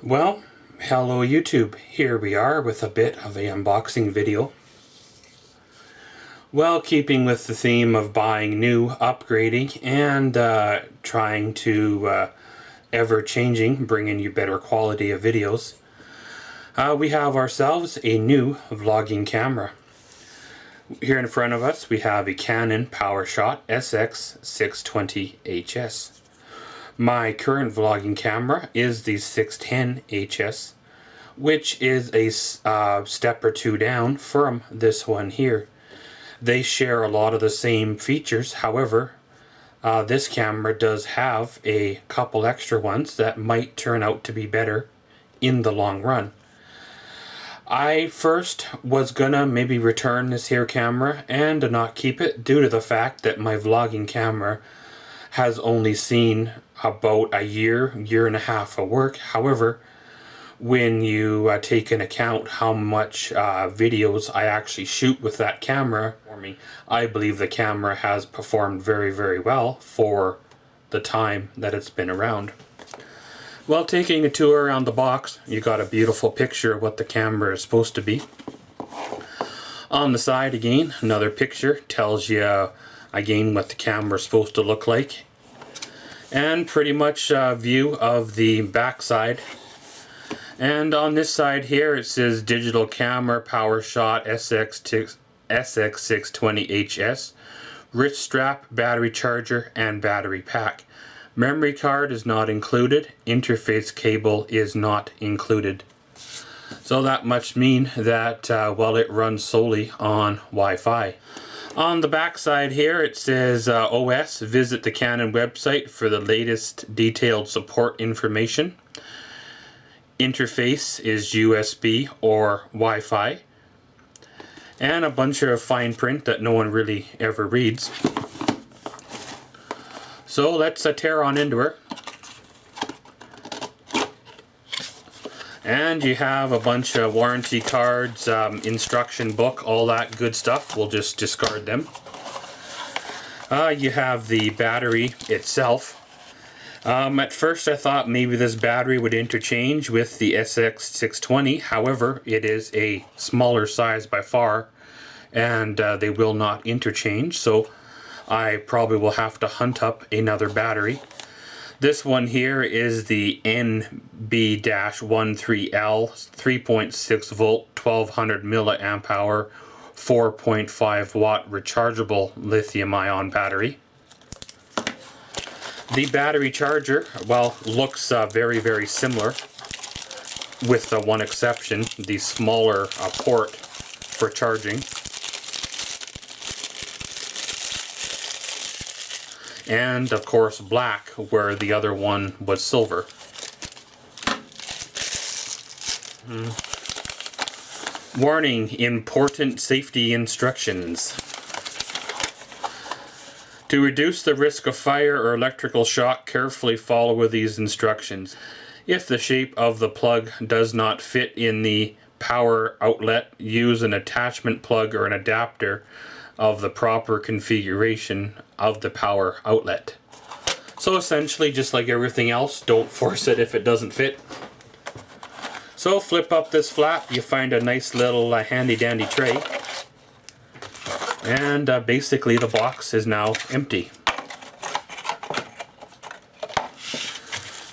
Well, hello YouTube. Here we are with a bit of an unboxing video. Well, keeping with the theme of buying new, upgrading, and trying to ever-changing, bringing you better quality of videos, we have ourselves a new vlogging camera. Here in front of us we have a Canon PowerShot sx620 HS. My current vlogging camera is the 610 HS, which is a step or two down from this one here. They share a lot of the same features, however, this camera does have a couple extra ones that might turn out to be better in the long run. I first was gonna maybe return this here camera and not keep it due to the fact that my vlogging camera has only seen about a year and a half of work. However, when you take into account how much videos I actually shoot with that camera for me, I believe the camera has performed very, very well for the time that it's been around. Well, taking a tour around the box, you got a beautiful picture of what the camera is supposed to be. On the side again, another picture tells you again what the camera is supposed to look like. And pretty much a view of the back side. And on this side here it says digital camera PowerShot sx620 HS, wrist strap, battery charger, and battery pack. Memory card is not included, interface cable is not included. So that must mean that well, it runs solely on Wi-Fi. On the back side here it says OS, visit the Canon website for the latest detailed support information. Interface is USB or Wi-Fi. And a bunch of fine print that no one really ever reads. So let's tear on into her. And you have a bunch of warranty cards, instruction book, all that good stuff. We'll just discard them. You have the battery itself. At first I thought maybe this battery would interchange with the sx620. However, it is a smaller size by far, and they will not interchange. So I probably will have to hunt up another battery. This one here is the NB-13L 3.6 volt 1200 milliamp hour 4.5 watt rechargeable lithium ion battery. The battery charger, well, looks very, very similar with the one exception, the smaller port for charging. And of course black, where the other one was silver. Warning, important safety instructions. To reduce the risk of fire or electrical shock, carefully follow these instructions. If the shape of the plug does not fit in the power outlet, use an attachment plug or an adapter of the proper configuration of the power outlet. So essentially, just like everything else, don't force it if it doesn't fit. So flip up this flap, you find a nice little handy dandy tray. And basically the box is now empty.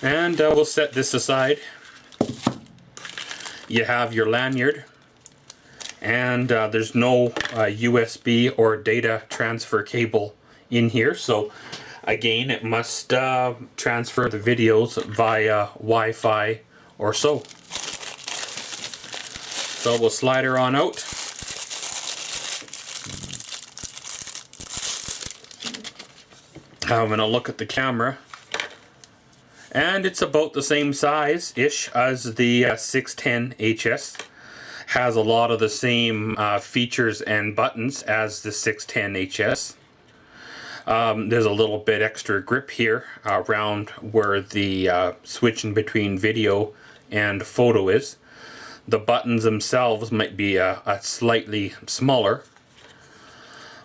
And we'll set this aside. You have your lanyard. And there's no USB or data transfer cable in here, so again it must transfer the videos via Wi-Fi or so. So we'll slide her on out. Having a look at the camera, and it's about the same size-ish as the 610 HS. Has a lot of the same features and buttons as the 610 HS. There's a little bit extra grip here around where the switching between video and photo is. The buttons themselves might be a slightly smaller.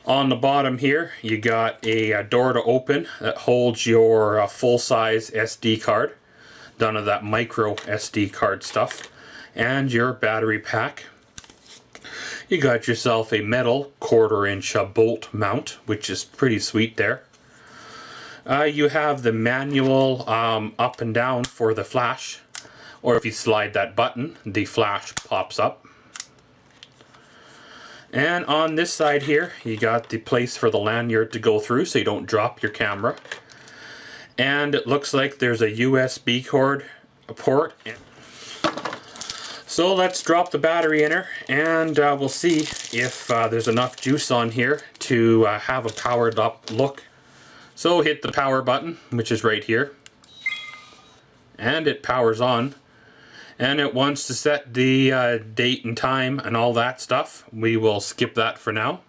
On the bottom here you got a door to open that holds your full-size SD card. none of that micro SD card stuff, and your battery pack. You got yourself a metal 1/4 inch bolt mount, which is pretty sweet there. You have the manual up and down for the flash, or if you slide that button, the flash pops up. And on this side here, you got the place for the lanyard to go through so you don't drop your camera. And it looks like there's a USB port. So let's drop the battery in her, and we'll see if there's enough juice on here to have a powered up look. So hit the power button, which is right here, and it powers on. And it wants to set the date and time and all that stuff. We will skip that for now.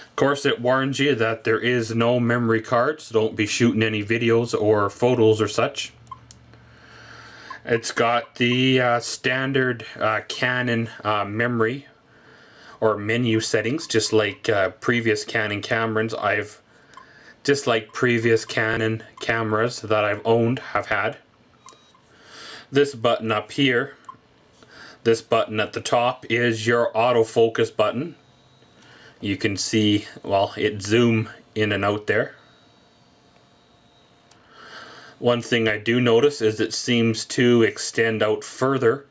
Of course, it warns you that there is no memory card, so don't be shooting any videos or photos or such. It's got the standard Canon memory or menu settings, just like previous Canon cameras that I've owned have had. This button up here, this button at the top, is your autofocus button. You can see, well, it zoom in and out there. One thing I do notice is it seems to extend out further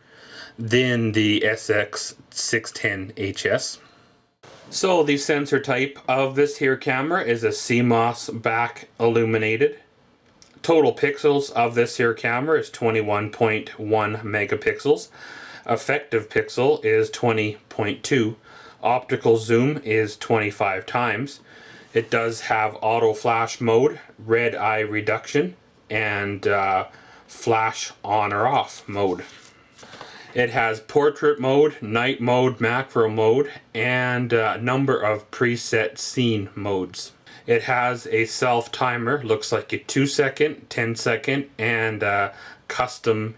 than the sx620 HS. So the sensor type of this here camera is a CMOS back illuminated. Total pixels of this here camera is 21.1 megapixels. Effective pixel is 20.2. Optical zoom is 25 times. It does have auto flash mode, red eye reduction, and flash on or off mode. It has portrait mode, night mode, macro mode, and a number of preset scene modes. It has a self timer, looks like a 2-second, 10-second, and a custom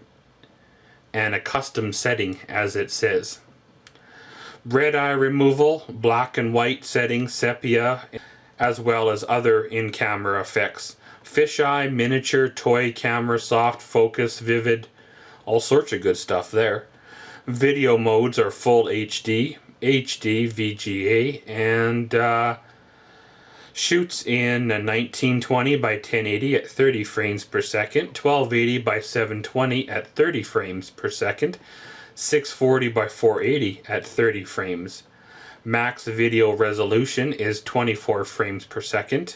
setting, as it says. Red eye removal, black and white setting, sepia, as well as other in-camera effects. Fisheye, miniature, toy camera, soft focus, vivid, all sorts of good stuff there. Video modes are full HD, HD, VGA, and shoots in 1920 by 1080 at 30 frames per second, 1280 by 720 at 30 frames per second, 640 by 480 at 30 frames. Max video resolution is 24 frames per second.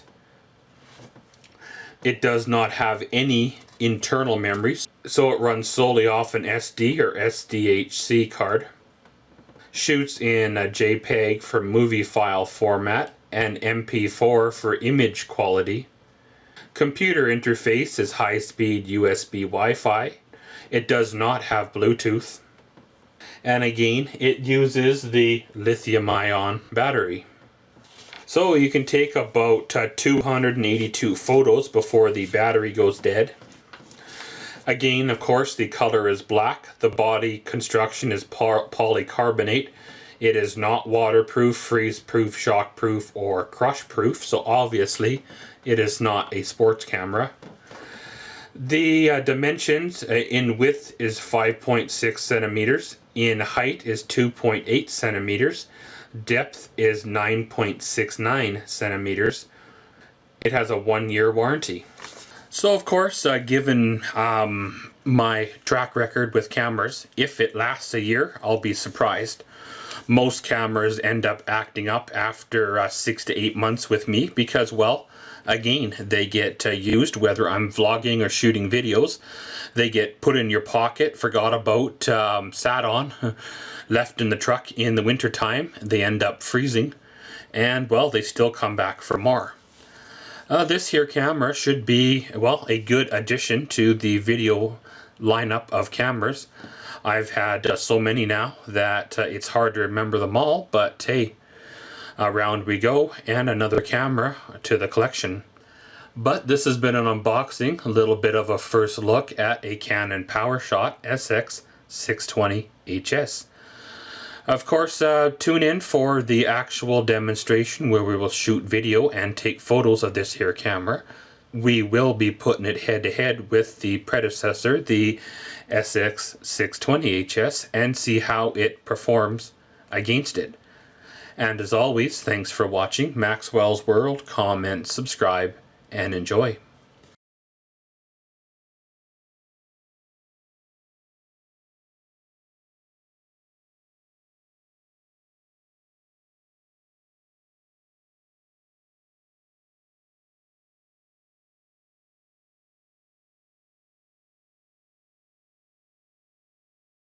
It does not have any internal memory, so it runs solely off an SD or SDHC card. Shoots in a JPEG for movie file format and MP4 for image quality. Computer interface is high-speed USB Wi-Fi. It does not have Bluetooth. And again, it uses the lithium-ion battery. So you can take about 282 photos before the battery goes dead. Again, of course, the color is black. The body construction is polycarbonate. It is not waterproof, freeze-proof, shock-proof, or crush-proof, so obviously it is not a sports camera. The dimensions in width is 5.6 centimeters, in height is 2.8 centimeters, depth is 9.69 centimeters. It has a 1-year warranty. So of course, given my track record with cameras, if it lasts a year, I'll be surprised. Most cameras end up acting up after 6 to 8 months with me because, well, again, they get used, whether I'm vlogging or shooting videos. They get put in your pocket, forgot about, sat on, left in the truck in the winter time. They end up freezing, and, well, they still come back for more. This here camera should be, well, a good addition to the video lineup of cameras. I've had so many now that it's hard to remember them all, but hey, around we go, and another camera to the collection. But this has been an unboxing, a little bit of a first look at a Canon PowerShot sx620 HS. Of course, tune in for the actual demonstration where we will shoot video and take photos of this here camera. we will be putting it head-to-head with the predecessor, the sx620 HS, and see how it performs against it. And as always, thanks for watching Maxwell's World. Comment, subscribe, and enjoy.